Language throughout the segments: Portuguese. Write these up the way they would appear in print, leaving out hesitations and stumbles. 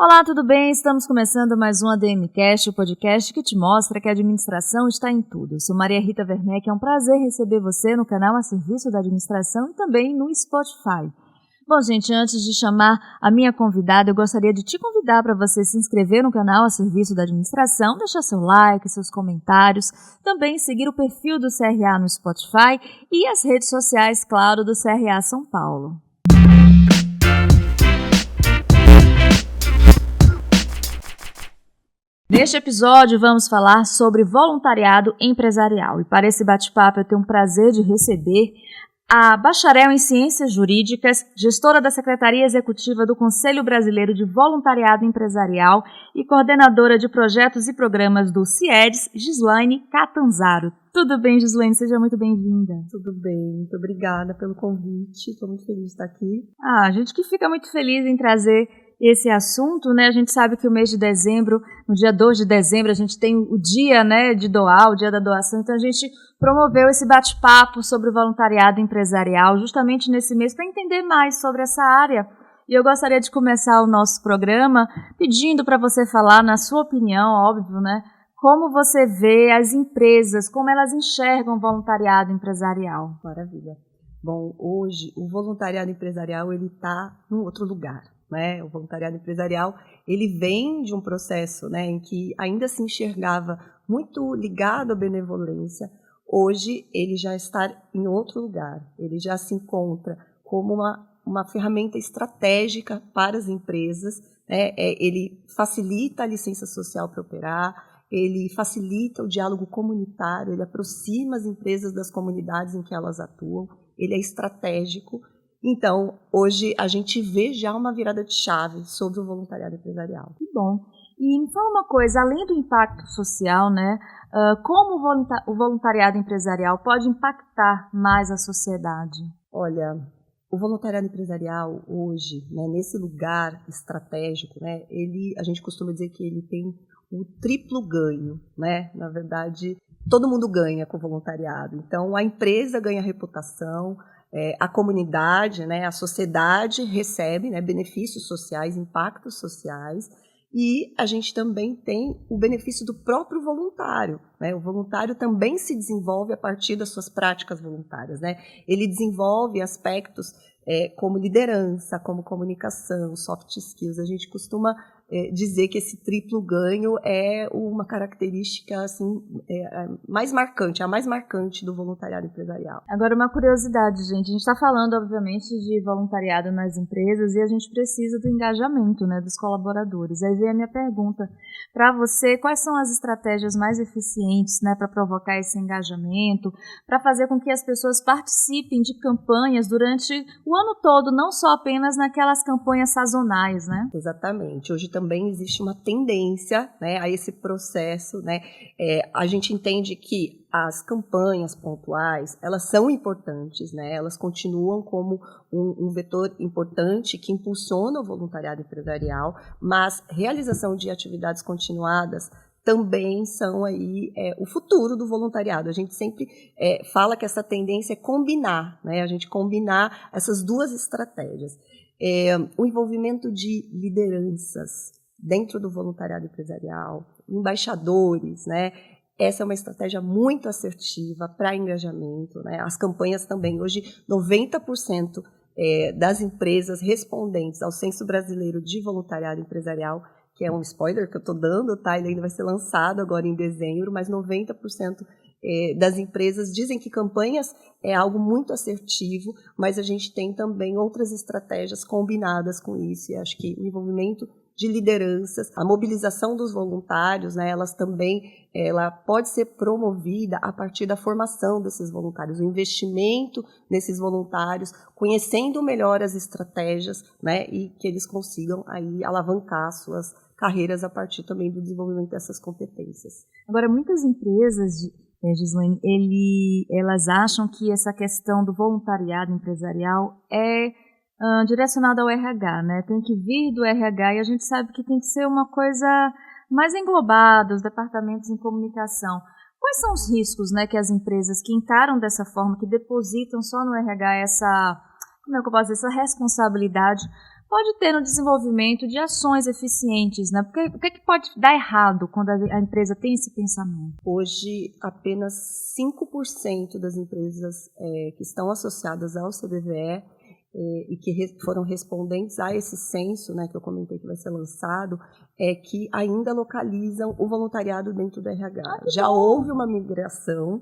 Olá, tudo bem? Estamos começando mais um ADMcast, o podcast que te mostra que a administração está em tudo. Eu sou Maria Rita Werneck, é um prazer receber você no canal A Serviço da Administração e também no Spotify. Bom, gente, antes de chamar a minha convidada, eu gostaria de te convidar para você se inscrever no canal A Serviço da Administração, deixar seu like, seus comentários, também seguir o perfil do CRA no Spotify e as redes sociais, claro, do CRA São Paulo. Neste episódio, vamos falar sobre voluntariado empresarial. E para esse bate-papo, eu tenho o prazer de receber a bacharel em Ciências Jurídicas, gestora da Secretaria Executiva do Conselho Brasileiro de Voluntariado Empresarial e coordenadora de projetos e programas do CIEDS, Gislaine Catanzaro. Tudo bem, Gislaine? Seja muito bem-vinda. Tudo bem, muito obrigada pelo convite. Estou muito feliz de estar aqui. A gente que fica muito feliz em trazer esse assunto, né? A gente sabe que o mês de dezembro, no dia 2 de dezembro, a gente tem o dia, né, de doar, o dia da doação. Então, a gente promoveu esse bate-papo sobre o voluntariado empresarial justamente nesse mês para entender mais sobre essa área. E eu gostaria de começar o nosso programa pedindo para você falar, na sua opinião, óbvio, né, como você vê as empresas, como elas enxergam o voluntariado empresarial. Maravilha. Bom, hoje o voluntariado empresarial ele está num outro lugar. Né? O voluntariado empresarial ele vem de um processo, né, em que ainda se enxergava muito ligado à benevolência. Hoje ele já está em outro lugar, ele já se encontra como uma ferramenta estratégica para as empresas, né? Ele facilita a licença social para operar, ele facilita o diálogo comunitário, ele aproxima as empresas das comunidades em que elas atuam, ele é estratégico. Então, hoje a gente vê já uma virada de chave sobre o voluntariado empresarial. Que bom. E me fala uma coisa, além do impacto social, né, como o voluntariado empresarial pode impactar mais a sociedade? Olha, o voluntariado empresarial hoje, né, nesse lugar estratégico, né, a gente costuma dizer que ele tem o triplo ganho, né? Na verdade, todo mundo ganha com o voluntariado. Então, a empresa ganha reputação, a comunidade, né, a sociedade recebe, né, benefícios sociais, impactos sociais, e a gente também tem o benefício do próprio voluntário. Né? O voluntário também se desenvolve a partir das suas práticas voluntárias. Né? Ele desenvolve aspectos como liderança, como comunicação, soft skills. A gente costuma dizer que esse triplo ganho é uma característica assim, mais marcante, a mais marcante do voluntariado empresarial. Agora, uma curiosidade, gente. A gente está falando, obviamente, de voluntariado nas empresas e a gente precisa do engajamento, né, dos colaboradores. Aí vem a minha pergunta para você: quais são as estratégias mais eficientes, né, para provocar esse engajamento, para fazer com que as pessoas participem de campanhas durante o ano todo, não só apenas naquelas campanhas sazonais, né? Exatamente. Hoje também existe uma tendência, né, a esse processo, né? A gente entende que as campanhas pontuais, elas são importantes, né? Elas continuam como um vetor importante que impulsiona o voluntariado empresarial, mas realização de atividades continuadas também são aí o futuro do voluntariado. A gente sempre fala que essa tendência é combinar, né? A gente combinar essas duas estratégias. O envolvimento de lideranças dentro do voluntariado empresarial, embaixadores, né? Essa é uma estratégia muito assertiva para engajamento. Né? As campanhas também, hoje 90% das empresas respondentes ao Censo Brasileiro de Voluntariado Empresarial, que é um spoiler que eu estou dando, tá? Ele ainda vai ser lançado agora em dezembro, mas 90% das empresas dizem que campanhas é algo muito assertivo, mas a gente tem também outras estratégias combinadas com isso, e acho que o envolvimento de lideranças, a mobilização dos voluntários, né, ela pode ser promovida a partir da formação desses voluntários, o investimento nesses voluntários, conhecendo melhor as estratégias, né, e que eles consigam aí alavancar suas carreiras a partir também do desenvolvimento dessas competências. Agora, muitas empresas, Gislaine, elas acham que essa questão do voluntariado empresarial é direcionada ao RH, né? Tem que vir do RH e a gente sabe que tem que ser uma coisa mais englobada, os departamentos em comunicação. Quais são os riscos, né, que as empresas que encaram dessa forma, que depositam só no RH essa responsabilidade, pode ter no desenvolvimento de ações eficientes, né? Porque o que pode dar errado quando a empresa tem esse pensamento? Hoje, apenas 5% das empresas que estão associadas ao CBVE e que foram respondentes a esse censo, né, que eu comentei que vai ser lançado, que ainda localizam o voluntariado dentro do RH. Já houve uma migração,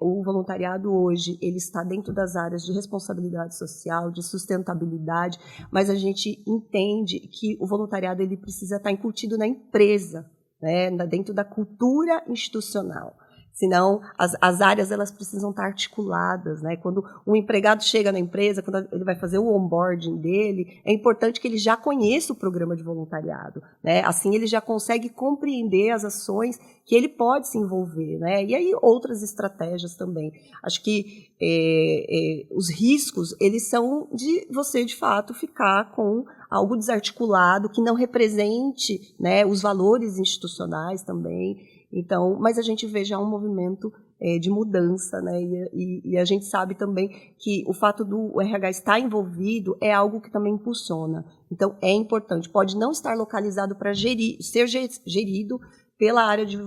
o voluntariado hoje ele está dentro das áreas de responsabilidade social, de sustentabilidade, mas a gente entende que o voluntariado ele precisa estar incutido na empresa, né, dentro da cultura institucional. Senão, as áreas elas precisam estar articuladas, né? Quando um empregado chega na empresa, quando ele vai fazer o onboarding dele, é importante que ele já conheça o programa de voluntariado, né? Assim, ele já consegue compreender as ações que ele pode se envolver, né? E aí, outras estratégias também. Acho que os riscos, eles são de você, de fato, ficar com algo desarticulado, que não represente, né, os valores institucionais também. Então, mas a gente vê já um movimento de mudança, né? E a gente sabe também que o fato do RH estar envolvido é algo que também impulsiona. Então, é importante. Pode não estar localizado para ser gerido pela área de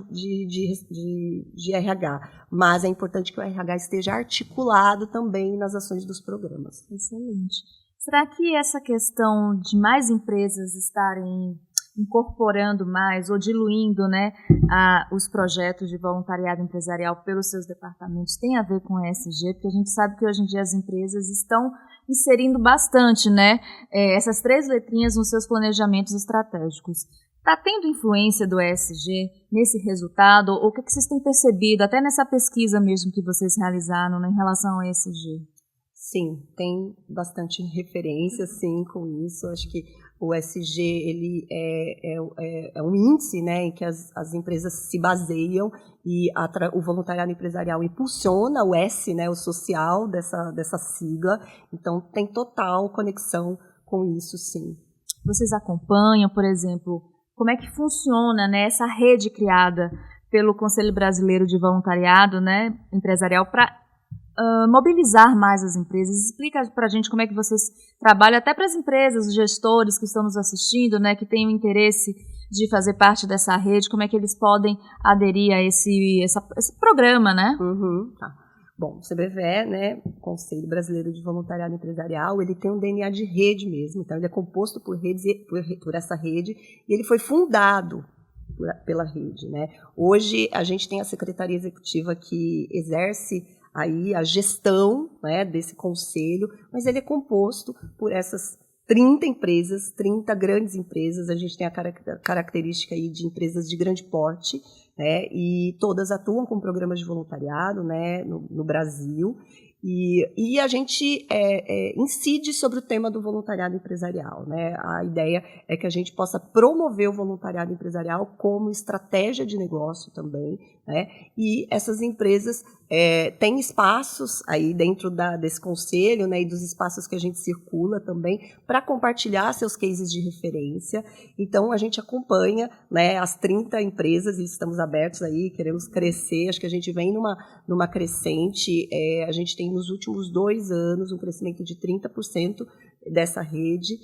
RH, mas é importante que o RH esteja articulado também nas ações dos programas. Excelente. Será que essa questão de mais empresas estarem incorporando mais ou diluindo, né, os projetos de voluntariado empresarial pelos seus departamentos tem a ver com o ESG? Porque a gente sabe que hoje em dia as empresas estão inserindo bastante, né, essas 3 letrinhas nos seus planejamentos estratégicos. Está tendo influência do ESG nesse resultado? Ou o que vocês têm percebido, até nessa pesquisa mesmo que vocês realizaram, né, em relação ao ESG? Sim, tem bastante referência, sim, com isso. Acho que o ESG ele é um índice, né, em que as empresas se baseiam e o voluntariado empresarial impulsiona o S, né, o social dessa sigla. Então, tem total conexão com isso, sim. Vocês acompanham, por exemplo, como é que funciona, né, essa rede criada pelo Conselho Brasileiro de Voluntariado, né, empresarial para mobilizar mais as empresas? Explica para a gente como é que vocês trabalham, até para as empresas, os gestores que estão nos assistindo, né, que têm o interesse de fazer parte dessa rede, como é que eles podem aderir a esse programa, né? Uhum, tá. Bom, o CBVE, né, Conselho Brasileiro de Voluntariado Empresarial, ele tem um DNA de rede mesmo, então ele é composto por essa rede, e ele foi fundado pela rede, né? Hoje a gente tem a Secretaria Executiva que exerce aí a gestão, né, desse conselho, mas ele é composto por essas 30 empresas, 30 grandes empresas. A gente tem a característica aí de empresas de grande porte, né, e todas atuam com programas de voluntariado, né, no Brasil. E a gente incide sobre o tema do voluntariado empresarial, né? A ideia é que a gente possa promover o voluntariado empresarial como estratégia de negócio também, né? E essas empresas têm espaços aí dentro desse conselho, né, e dos espaços que a gente circula também para compartilhar seus cases de referência. Então, a gente acompanha, né, as 30 empresas e estamos abertos aí, queremos crescer. Acho que a gente vem numa crescente. A gente tem nos últimos 2 anos um crescimento de 30% dessa rede.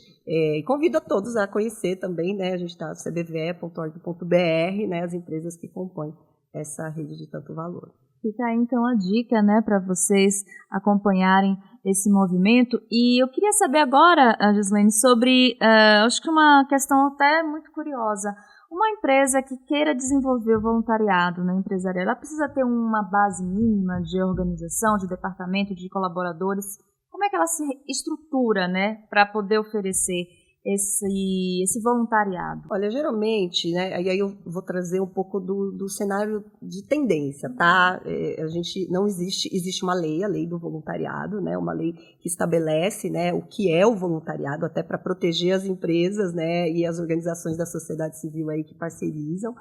Convido a todos a conhecer também, né? A gente está no cbve.org.br, né, as empresas que compõem essa rede de tanto valor. Fica aí, então, a dica, né, para vocês acompanharem esse movimento. E eu queria saber agora, Gislaine, sobre, acho que uma questão até muito curiosa. Uma empresa que queira desenvolver o voluntariado, né, empresarial, ela precisa ter uma base mínima de organização, de departamento, de colaboradores. Como é que ela se estrutura, né, para poder oferecer esse voluntariado? Olha, geralmente, né, e aí eu vou trazer um pouco do cenário de tendência, tá? Existe uma lei, a lei do voluntariado, né, uma lei que estabelece, né, o que é o voluntariado, até para proteger as empresas, né, e as organizações da sociedade civil aí que parcerizam.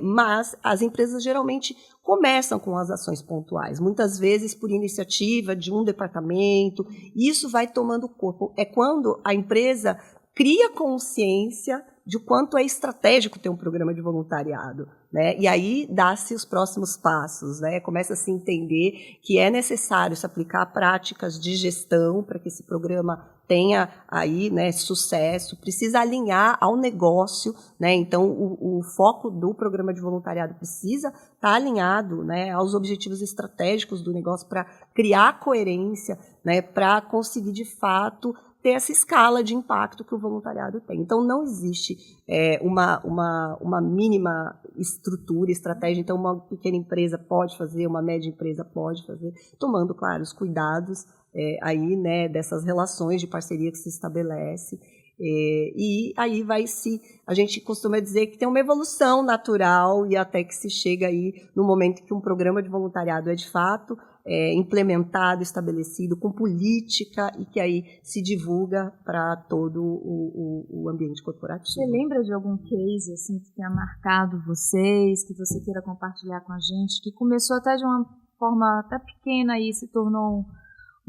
Mas as empresas geralmente começam com as ações pontuais, muitas vezes por iniciativa de um departamento, e isso vai tomando corpo. É quando a empresa cria consciência de quanto é estratégico ter um programa de voluntariado, né? E aí dá-se os próximos passos, né? Começa a se entender que é necessário se aplicar práticas de gestão para que esse programa tenha aí, né, sucesso, precisa alinhar ao negócio, né? Então o foco do programa de voluntariado precisa estar alinhado, né, aos objetivos estratégicos do negócio para criar coerência, né, para conseguir de fato ter essa escala de impacto que o voluntariado tem. Então não existe uma mínima estrutura, estratégia. Então uma pequena empresa pode fazer, uma média empresa pode fazer, tomando, claro, os cuidados aí, né, dessas relações de parceria que se estabelece. E aí a gente costuma dizer que tem uma evolução natural e até que se chega aí no momento que um programa de voluntariado é de fato implementado, estabelecido, com política e que aí se divulga para todo o ambiente corporativo. Você lembra de algum case assim, que tenha marcado vocês, que você queira compartilhar com a gente, que começou até de uma forma até pequena e se tornou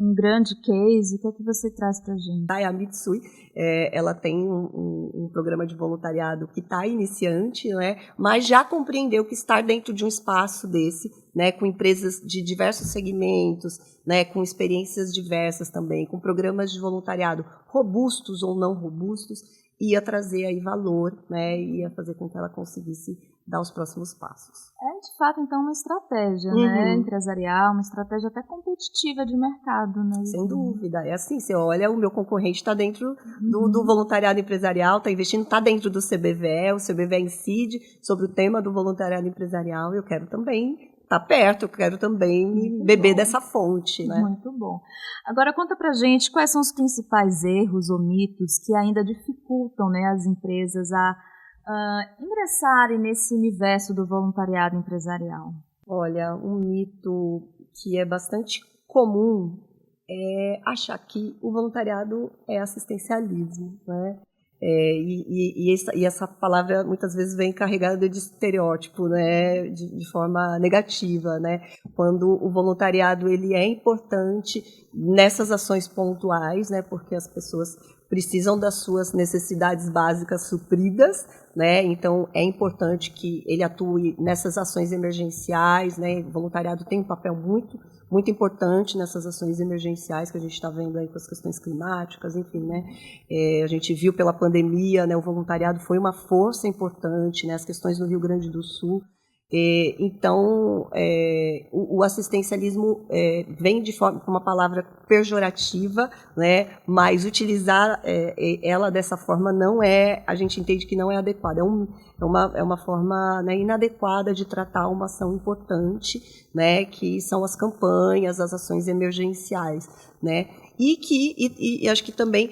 um grande case? O que é que você traz para a gente? A Mitsui, ela tem um programa de voluntariado que está iniciante, né, mas já compreendeu que estar dentro de um espaço desse, né, com empresas de diversos segmentos, né, com experiências diversas também, com programas de voluntariado robustos ou não robustos, ia trazer aí valor, né, ia fazer com que ela conseguisse dar os próximos passos. É, de fato, então, uma estratégia, né, empresarial, uma estratégia até competitiva de mercado, né? Sem dúvida. É assim, você olha, o meu concorrente está dentro do voluntariado empresarial, está investindo, está dentro do CBVE, o CBVE incide sobre o tema do voluntariado empresarial, eu quero também estar perto, eu quero também beber dessa fonte, né? Muito bom. Agora, conta pra gente quais são os principais erros ou mitos que ainda dificultam, né, as empresas a ingressarem nesse universo do voluntariado empresarial. Olha, um mito que é bastante comum é achar que o voluntariado é assistencialismo, né? E essa palavra muitas vezes vem carregada de estereótipo, né? De forma negativa, né? Quando o voluntariado ele é importante nessas ações pontuais, né? Porque as pessoas precisam das suas necessidades básicas supridas, né? Então é importante que ele atue nessas ações emergenciais, né? O voluntariado tem um papel muito importante nessas ações emergenciais que a gente está vendo aí com as questões climáticas, enfim, né? A gente viu pela pandemia, né? O voluntariado foi uma força importante, né? As questões no Rio Grande do Sul. Então, o assistencialismo vem de forma com uma palavra pejorativa, né? Mas utilizar ela dessa forma não é, a gente entende que não é adequada. É uma forma, né, inadequada de tratar uma ação importante, né? Que são as campanhas, as ações emergenciais, né? E acho que também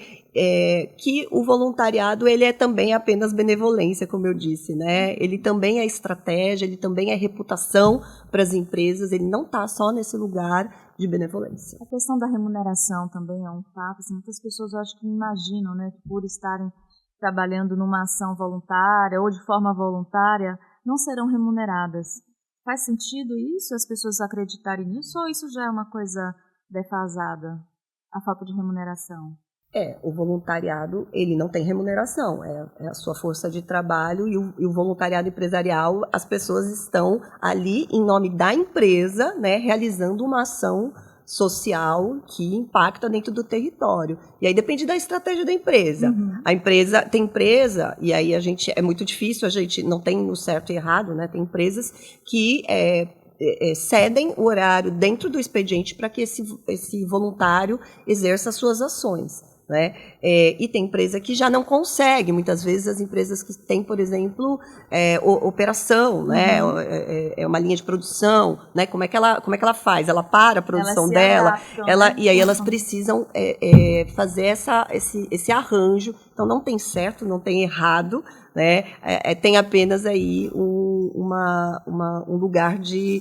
que o voluntariado ele é também apenas benevolência, como eu disse, né? Ele também é estratégia, ele também é reputação para as empresas, ele não está só nesse lugar de benevolência. A questão da remuneração também é um fato. Assim, muitas pessoas eu acho que imaginam, né, que por estarem trabalhando numa ação voluntária ou de forma voluntária, não serão remuneradas. Faz sentido isso, as pessoas acreditarem nisso, ou isso já é uma coisa defasada? A falta de remuneração. O voluntariado, ele não tem remuneração, é a sua força de trabalho e o voluntariado empresarial, as pessoas estão ali em nome da empresa, né, realizando uma ação social que impacta dentro do território. E aí depende da estratégia da empresa. A empresa, tem empresa, e aí é muito difícil, a gente não tem o certo e errado, né, tem empresas que cedem o horário dentro do expediente para que esse voluntário exerça as suas ações, né? E tem empresa que já não consegue, muitas vezes as empresas que têm, por exemplo, operação, né? É uma linha de produção, né? Como é que ela faz? Ela para a produção dela, adaptam, e aí elas precisam fazer esse arranjo. Então não tem certo, não tem errado, né? Tem apenas aí um lugar de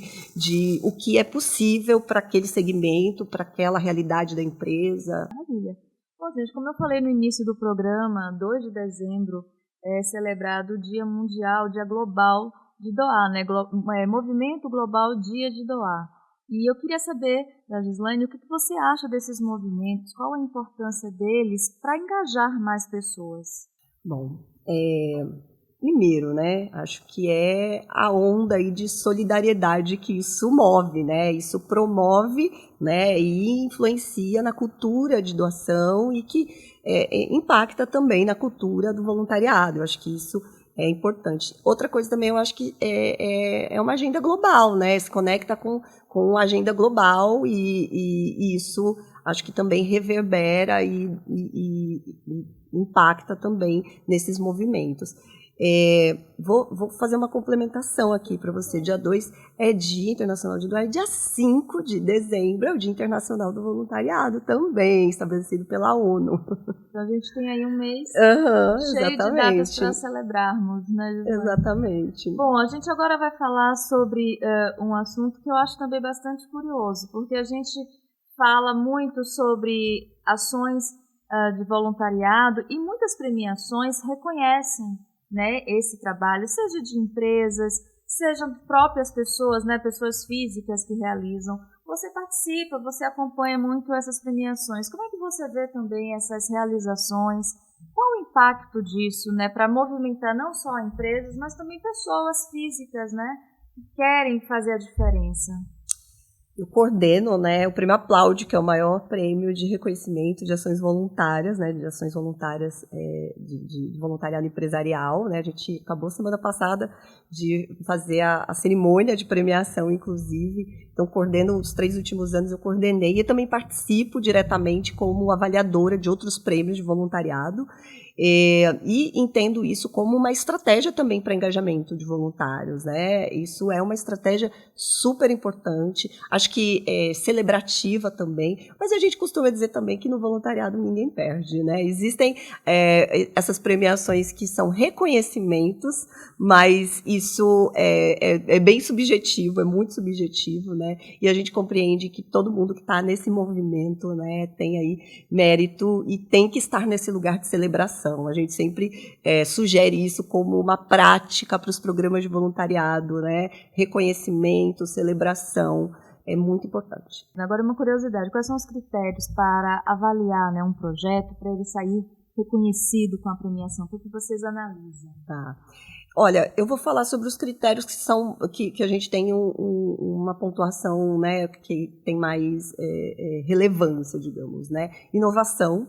o que é possível para aquele segmento, para aquela realidade da empresa. Maravilha. Bom, gente, como eu falei no início do programa, 2 de dezembro é celebrado o Dia Mundial, Dia Global de Doar, né? Movimento Global Dia de Doar. E eu queria saber, da Gislaine, o que você acha desses movimentos, qual a importância deles para engajar mais pessoas? Bom, primeiro, né, acho que é a onda aí de solidariedade que isso move, né, isso promove, né, e influencia na cultura de doação e que impacta também na cultura do voluntariado. Eu acho que isso é importante. Outra coisa também, eu acho que é uma agenda global, né, se conecta com a agenda global e isso acho que também reverbera e impacta também nesses movimentos. Vou fazer uma complementação aqui para você. Dia 2 é Dia Internacional de Doar, dia 5 de dezembro é o Dia Internacional do Voluntariado também, estabelecido pela ONU. Então a gente tem aí um mês cheio exatamente. de datas para celebrarmos, né, Giovana? Exatamente. Bom, a gente agora vai falar sobre um assunto que eu acho também bastante curioso, porque a gente fala muito sobre ações de voluntariado e muitas premiações reconhecem, né, esse trabalho, seja de empresas, sejam próprias pessoas, né, pessoas físicas que realizam. Você participa, você acompanha muito essas premiações. Como é que você vê também essas realizações? Qual o impacto disso, né, para movimentar não só empresas, mas também pessoas físicas, né, que querem fazer a diferença? Eu coordeno, né, o Prêmio Aplaude, que é o maior prêmio de reconhecimento de ações voluntárias, né, de ações voluntárias de voluntariado empresarial, né. A gente acabou semana passada de fazer a cerimônia de premiação, inclusive. Então, coordeno os 3 últimos anos, eu coordenei e também participo diretamente como avaliadora de outros prêmios de voluntariado. E entendo isso como uma estratégia também para engajamento de voluntários, né? Isso é uma estratégia super importante, acho que celebrativa também, mas a gente costuma dizer também que no voluntariado ninguém perde, né? Existem essas premiações que são reconhecimentos, mas isso é bem subjetivo, é muito subjetivo, né? E a gente compreende que todo mundo que está nesse movimento, né, tem aí mérito e tem que estar nesse lugar de celebração. A gente sempre sugere isso como uma prática para os programas de voluntariado, né? Reconhecimento, celebração, é muito importante. Agora, uma curiosidade, quais são os critérios para avaliar, né, um projeto, para ele sair reconhecido com a premiação? O que vocês analisam? Tá. Olha, eu vou falar sobre os critérios que a gente tem uma pontuação, né, que tem mais relevância, digamos, né? Inovação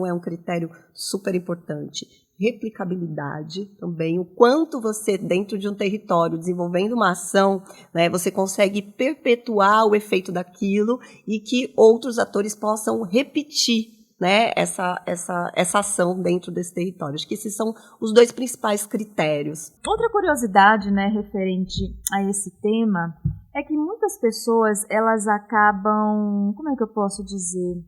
é um critério super importante. Replicabilidade também, o quanto você, dentro de um território, desenvolvendo uma ação, né, você consegue perpetuar o efeito daquilo e que outros atores possam repetir, né, essa ação dentro desse território. Acho que esses são os 2 principais critérios. Outra curiosidade, né, referente a esse tema, é que muitas pessoas, elas acabam, como é que eu posso dizer,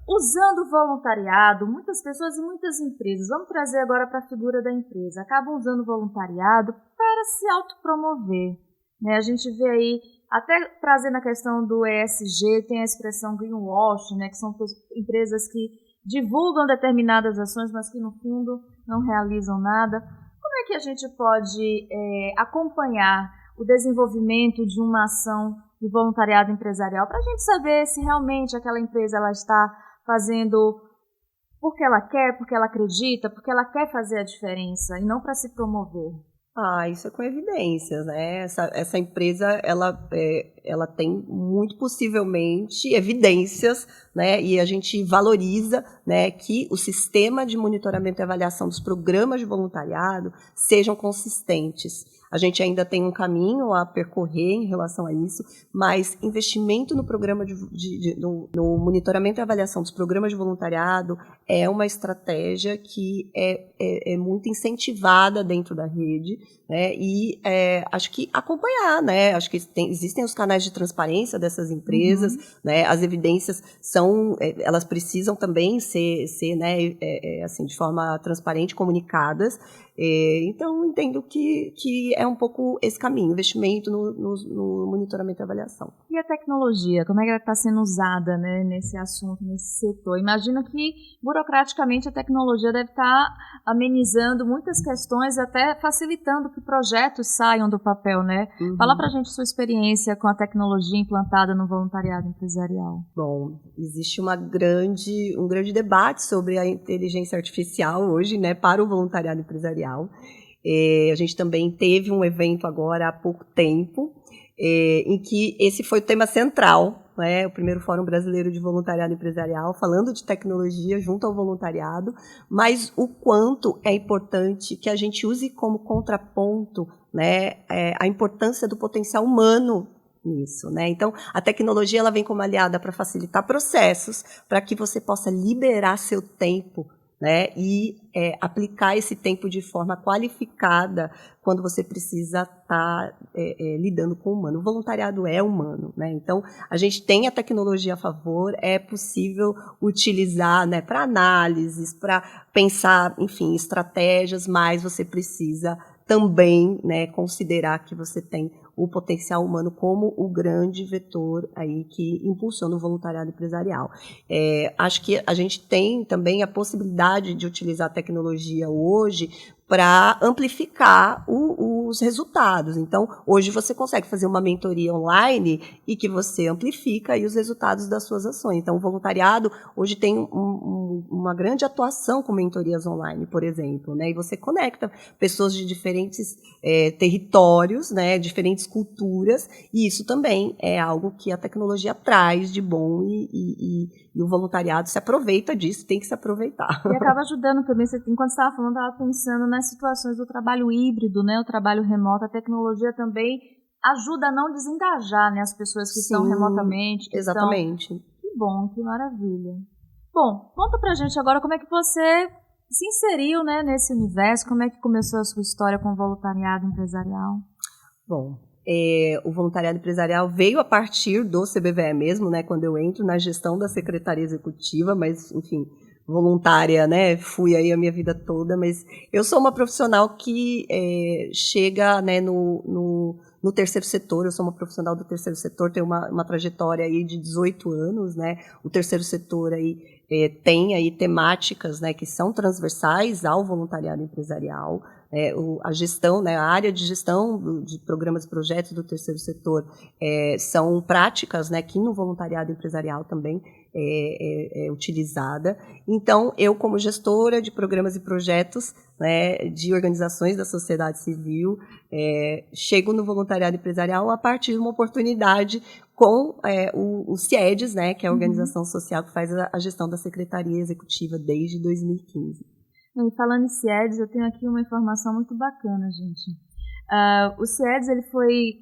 usando o voluntariado, muitas pessoas e muitas empresas, vamos trazer agora para a figura da empresa, acabam usando o voluntariado para se autopromover, né? A gente vê aí, até trazendo a questão do ESG, tem a expressão greenwash, né, que são empresas que divulgam determinadas ações, mas que no fundo não realizam nada. Como é que a gente pode acompanhar o desenvolvimento de uma ação de voluntariado empresarial para a gente saber se realmente aquela empresa ela está fazendo porque ela quer, porque ela acredita, porque ela quer fazer a diferença e não para se promover? Isso é com evidências, né? Essa empresa, ela tem muito possivelmente evidências, né? E a gente valoriza, né, que o sistema de monitoramento e avaliação dos programas de voluntariado sejam consistentes. A gente ainda tem um caminho a percorrer em relação a isso, mas investimento no programa no monitoramento e avaliação dos programas de voluntariado é uma estratégia que é muito incentivada dentro da rede, né? E acho que acompanhar, né? Acho que existem os canais de transparência dessas empresas, né? As evidências elas precisam também ser né, assim, de forma transparente, comunicadas. Então, entendo que é um pouco esse caminho, investimento no monitoramento e avaliação. E a tecnologia, como é que ela está sendo usada, né, nesse assunto, nesse setor? Imagino que, burocraticamente, a tecnologia deve estar amenizando muitas questões, até facilitando que projetos saiam do papel, né? Fala pra gente sua experiência com a tecnologia implantada no voluntariado empresarial. Bom, existe um grande debate sobre a inteligência artificial hoje, né, para o voluntariado empresarial. A gente também teve um evento agora há pouco tempo, em que esse foi o tema central, né, o primeiro Fórum Brasileiro de Voluntariado Empresarial, falando de tecnologia junto ao voluntariado, mas o quanto é importante que a gente use como contraponto, né, a importância do potencial humano nisso, né? Então, a tecnologia ela vem como aliada para facilitar processos, para que você possa liberar seu tempo, né, e aplicar esse tempo de forma qualificada quando você precisa estar lidando com o humano. O voluntariado é humano, né? Então, a gente tem a tecnologia a favor, é possível utilizar, né, para análises, para pensar, enfim, estratégias, mas você precisa também, né, considerar que você tem o potencial humano como o grande vetor aí que impulsiona o voluntariado empresarial. Acho que a gente tem também a possibilidade de utilizar a tecnologia hoje para amplificar os resultados. Então, hoje você consegue fazer uma mentoria online e que você amplifica aí os resultados das suas ações. Então, o voluntariado hoje tem uma grande atuação com mentorias online, por exemplo, né? E você conecta pessoas de diferentes territórios, né? Diferentes culturas, e isso também é algo que a tecnologia traz de bom e o voluntariado se aproveita disso, tem que se aproveitar. E acaba ajudando também, enquanto você estava falando, eu estava pensando nas situações do trabalho híbrido, né, o trabalho remoto, a tecnologia também ajuda a não desengajar, né, as pessoas que estão remotamente. Exatamente. Que bom, que maravilha. Bom, conta pra gente agora como é que você se inseriu, né, nesse universo, como é que começou a sua história com o voluntariado empresarial? Bom, o voluntariado empresarial veio a partir do CBVE mesmo, né, quando eu entro na gestão da Secretaria Executiva, mas, enfim, voluntária, né, fui aí a minha vida toda, mas eu sou uma profissional que chega, né, no terceiro setor, eu sou uma profissional do terceiro setor, tenho uma trajetória aí de 18 anos, né, o terceiro setor aí tem aí temáticas, né, que são transversais ao voluntariado empresarial. A gestão, né, a área de gestão de programas e projetos do terceiro setor são práticas, né, que no voluntariado empresarial também é utilizada. Então, eu como gestora de programas e projetos, né, de organizações da sociedade civil, chego no voluntariado empresarial a partir de uma oportunidade com o CIEDES, né, que é a organização social que faz a gestão da Secretaria Executiva desde 2015. E falando em CIEDES, eu tenho aqui uma informação muito bacana, gente. O CIEDES ele foi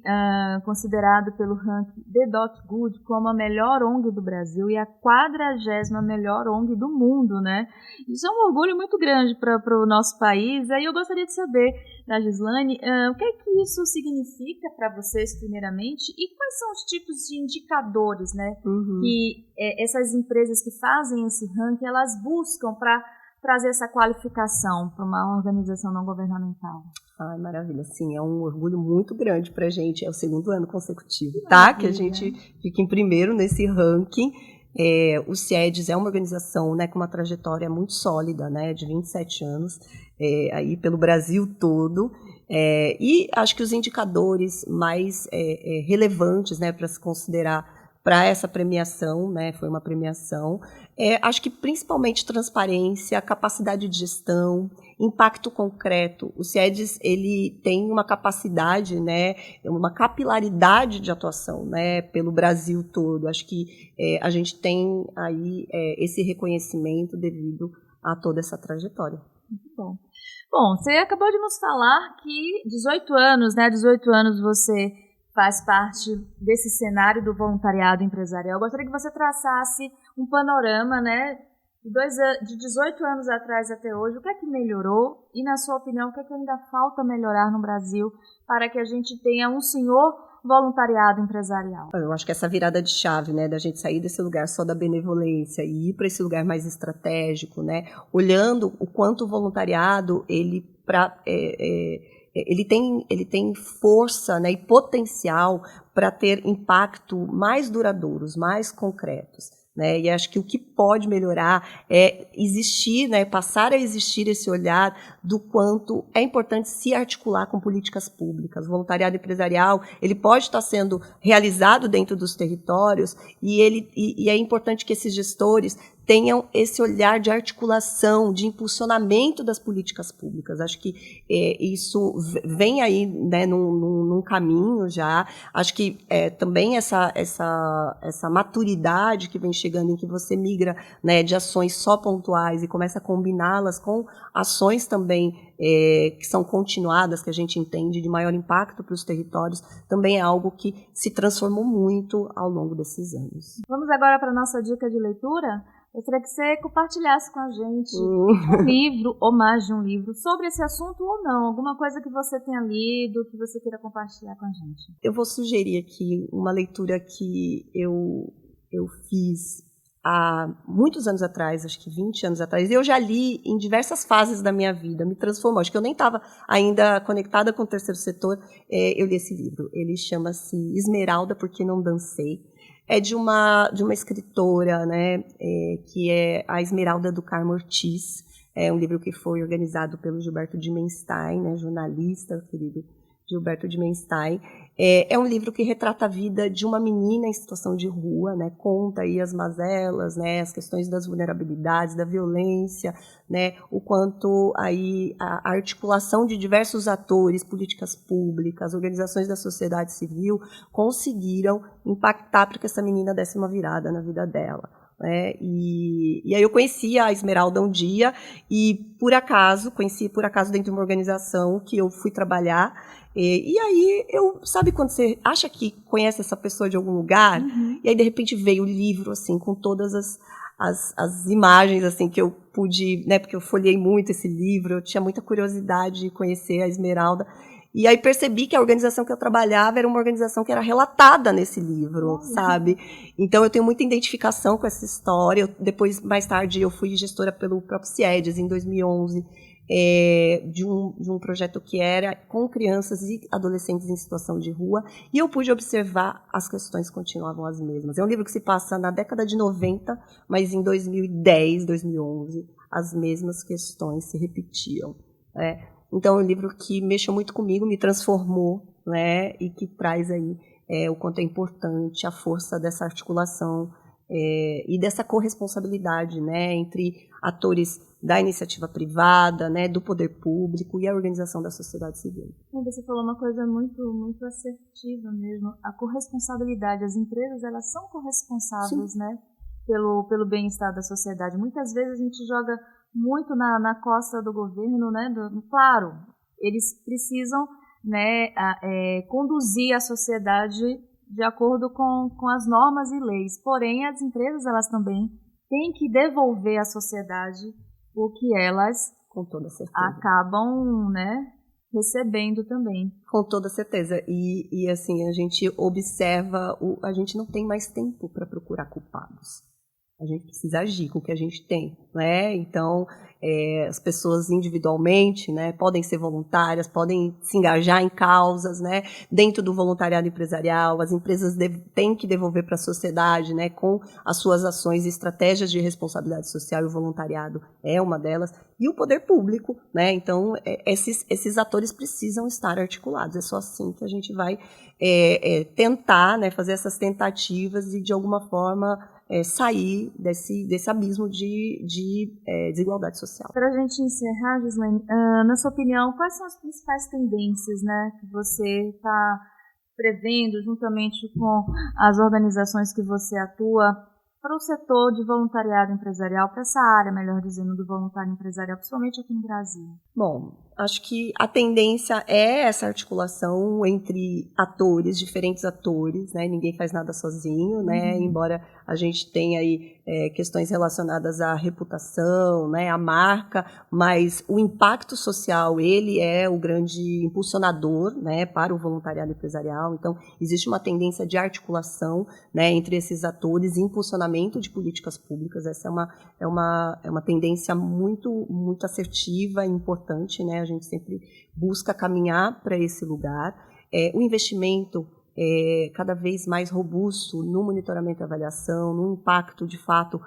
considerado pelo ranking The Good como a melhor ONG do Brasil e a 40ª melhor ONG do mundo, né? Isso é um orgulho muito grande para o nosso país. Aí eu gostaria de saber, da Gislane, o que é que isso significa para vocês, primeiramente, e quais são os tipos de indicadores, né, que essas empresas que fazem esse ranking, elas buscam para trazer essa qualificação para uma organização não governamental? Ai, maravilha, sim, é um orgulho muito grande para a gente, é o segundo ano consecutivo, tá? Que a gente fica em primeiro nesse ranking. O CIEDES é uma organização, né, com uma trajetória muito sólida, né, de 27 anos, aí pelo Brasil todo, e acho que os indicadores mais relevantes, né, para se considerar para essa premiação, né, foi uma premiação, acho que principalmente transparência, capacidade de gestão, impacto concreto. O CIEDES ele tem uma capacidade, né, uma capilaridade de atuação, né, pelo Brasil todo. Acho que a gente tem aí esse reconhecimento devido a toda essa trajetória. Muito bom. Bom, você acabou de nos falar que 18 anos, né, 18 anos você faz parte desse cenário do voluntariado empresarial. Eu gostaria que você traçasse um panorama, né, de 18 anos atrás até hoje, o que é que melhorou e, na sua opinião, o que é que ainda falta melhorar no Brasil para que a gente tenha um senhor voluntariado empresarial? Eu acho que essa virada de chave, né, da gente sair desse lugar só da benevolência e ir para esse lugar mais estratégico, né, olhando o quanto o voluntariado ele ele tem força, né, e potencial para ter impacto mais duradouros, mais concretos. Né, e acho que o que pode melhorar é existir, né, passar a existir esse olhar do quanto é importante se articular com políticas públicas. O voluntariado empresarial, ele pode estar sendo realizado dentro dos territórios e é importante que esses gestores tenham esse olhar de articulação, de impulsionamento das políticas públicas. Acho que isso vem aí, né, num caminho já. Acho que também essa maturidade que vem chegando, em que você migra, né, de ações só pontuais e começa a combiná-las com ações também que são continuadas, que a gente entende de maior impacto para os territórios, também é algo que se transformou muito ao longo desses anos. Vamos agora para a nossa dica de leitura? Eu queria que você compartilhasse com a gente um livro, ou mais de um livro, sobre esse assunto ou não. Alguma coisa que você tenha lido, que você queira compartilhar com a gente. Eu vou sugerir aqui uma leitura que eu fiz há muitos anos atrás, acho que 20 anos atrás. Eu já li em diversas fases da minha vida, me transformou. Acho que eu nem estava ainda conectada com o terceiro setor. Eu li esse livro. Ele chama-se Esmeralda, Porque Não Dancei. É de uma escritora, né, que é a Esmeralda do Carmo Ortiz. É um livro que foi organizado pelo Gilberto Dimenstein, né, jornalista, querido Gilberto Dimenstein. É um livro que retrata a vida de uma menina em situação de rua, né, conta aí as mazelas, né, as questões das vulnerabilidades, da violência, né, o quanto aí a articulação de diversos atores, políticas públicas, organizações da sociedade civil conseguiram impactar para que essa menina desse uma virada na vida dela. E aí eu conheci a Esmeralda um dia e conheci por acaso dentro de uma organização que eu fui trabalhar. E aí, sabe quando você acha que conhece essa pessoa de algum lugar, e aí de repente veio o livro, assim, com todas as imagens, assim, que eu pude, né, porque eu folhei muito esse livro, eu tinha muita curiosidade de conhecer a Esmeralda, e aí percebi que a organização que eu trabalhava era uma organização que era relatada nesse livro, sabe? Então eu tenho muita identificação com essa história. Depois, mais tarde, eu fui gestora pelo próprio CIEDES, em 2011, de um projeto que era com crianças e adolescentes em situação de rua, e eu pude observar as questões que continuavam as mesmas. É um livro que se passa na década de 90, mas em 2010, 2011, as mesmas questões se repetiam. Então, é um livro que mexeu muito comigo, me transformou, né, e que traz aí o quanto é importante a força dessa articulação e dessa corresponsabilidade, né, entre atores da iniciativa privada, né, do poder público e a organização da sociedade civil. Você falou uma coisa muito, muito assertiva mesmo, a corresponsabilidade. As empresas, elas são corresponsáveis, né, pelo bem-estar da sociedade. Muitas vezes a gente joga muito na costa do governo, né, claro, eles precisam, né, conduzir a sociedade de acordo com as normas e leis. Porém, as empresas, elas também têm que devolver à sociedade o que elas, com toda certeza, acabam, né, recebendo também. Com toda certeza. E assim, a gente observa, a gente não tem mais tempo para procurar culpados. A gente precisa agir com o que a gente tem, né? Então, as pessoas individualmente, né, podem ser voluntárias, podem se engajar em causas, né? Dentro do voluntariado empresarial, as empresas têm que devolver para a sociedade, né, com as suas ações e estratégias de responsabilidade social, e o voluntariado é uma delas. E o poder público, né? Então, esses atores precisam estar articulados. É só assim que a gente vai tentar, né, fazer essas tentativas e, de alguma forma, sair desse abismo de desigualdade social. Para a gente encerrar, Gislaine, na sua opinião, quais são as principais tendências, né, que você está prevendo, juntamente com as organizações que você atua, para o setor de voluntariado empresarial, para essa área, melhor dizendo, do voluntário empresarial, principalmente aqui no Brasil? Bom, acho que a tendência é essa articulação entre atores, diferentes atores, né? Ninguém faz nada sozinho, né? Embora a gente tem aí questões relacionadas à reputação, né, à marca, mas o impacto social, ele é o grande impulsionador, né, para o voluntariado empresarial. Então, existe uma tendência de articulação, né, entre esses atores e impulsionamento de políticas públicas. Essa é uma tendência muito assertiva e importante, né, a gente sempre busca caminhar para esse lugar. O investimento cada vez mais robusto no monitoramento e avaliação, no impacto, de fato,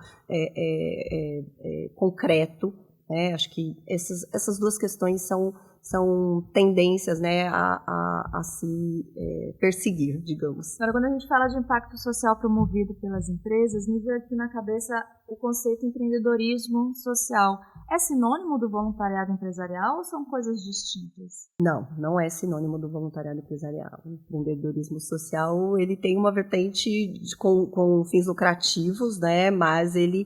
concreto. Né? Acho que essas duas questões são tendências, né, a se perseguir, digamos. Agora, quando a gente fala de impacto social promovido pelas empresas, me veio aqui na cabeça o conceito de empreendedorismo social. É sinônimo do voluntariado empresarial ou são coisas distintas? Não é sinônimo do voluntariado empresarial. O empreendedorismo social, ele tem uma vertente com fins lucrativos, né, mas ele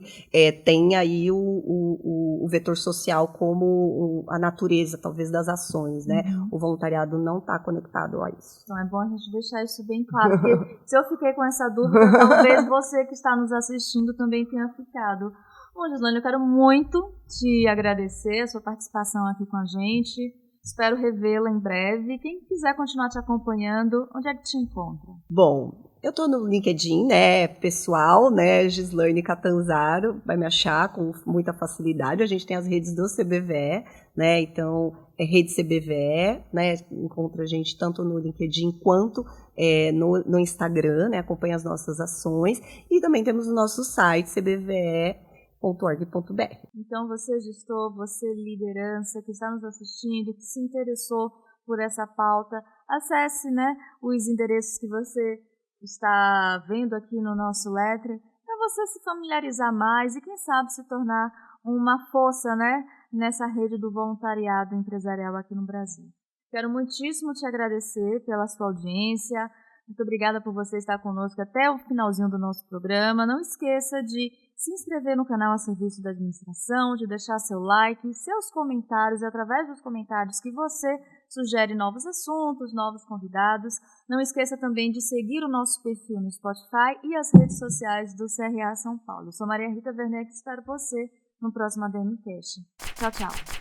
tem aí o vetor social como a natureza, talvez, das ações, né? Uhum. O voluntariado não está conectado a isso. Então é bom a gente deixar isso bem claro, porque se eu fiquei com essa dúvida, talvez você que está nos assistindo também tenha ficado. Bom, Gislaine, eu quero muito te agradecer a sua participação aqui com a gente. Espero revê-la em breve. Quem quiser continuar te acompanhando, onde é que te encontra? Bom, eu estou no LinkedIn, né, pessoal, né, Gislaine Catanzaro, vai me achar com muita facilidade. A gente tem as redes do CBVE, né, então Rede CBVE, né, encontra a gente tanto no LinkedIn quanto no Instagram, né, acompanha as nossas ações, e também temos o nosso site, cbve.org.br. Então, você gestor, você liderança que está nos assistindo, que se interessou por essa pauta, acesse, né, os endereços que você está vendo aqui no nosso letre, para você se familiarizar mais e, quem sabe, se tornar uma força, né, nessa rede do voluntariado empresarial aqui no Brasil. Quero muitíssimo te agradecer pela sua audiência. Muito obrigada por você estar conosco até o finalzinho do nosso programa. Não esqueça de se inscrever no canal a serviço da administração, de deixar seu like, seus comentários, através dos comentários que você sugere novos assuntos, novos convidados. Não esqueça também de seguir o nosso perfil no Spotify e as redes sociais do CRA São Paulo. Eu sou Maria Rita Werneck e espero você no próximo ADMcast. Tchau, tchau.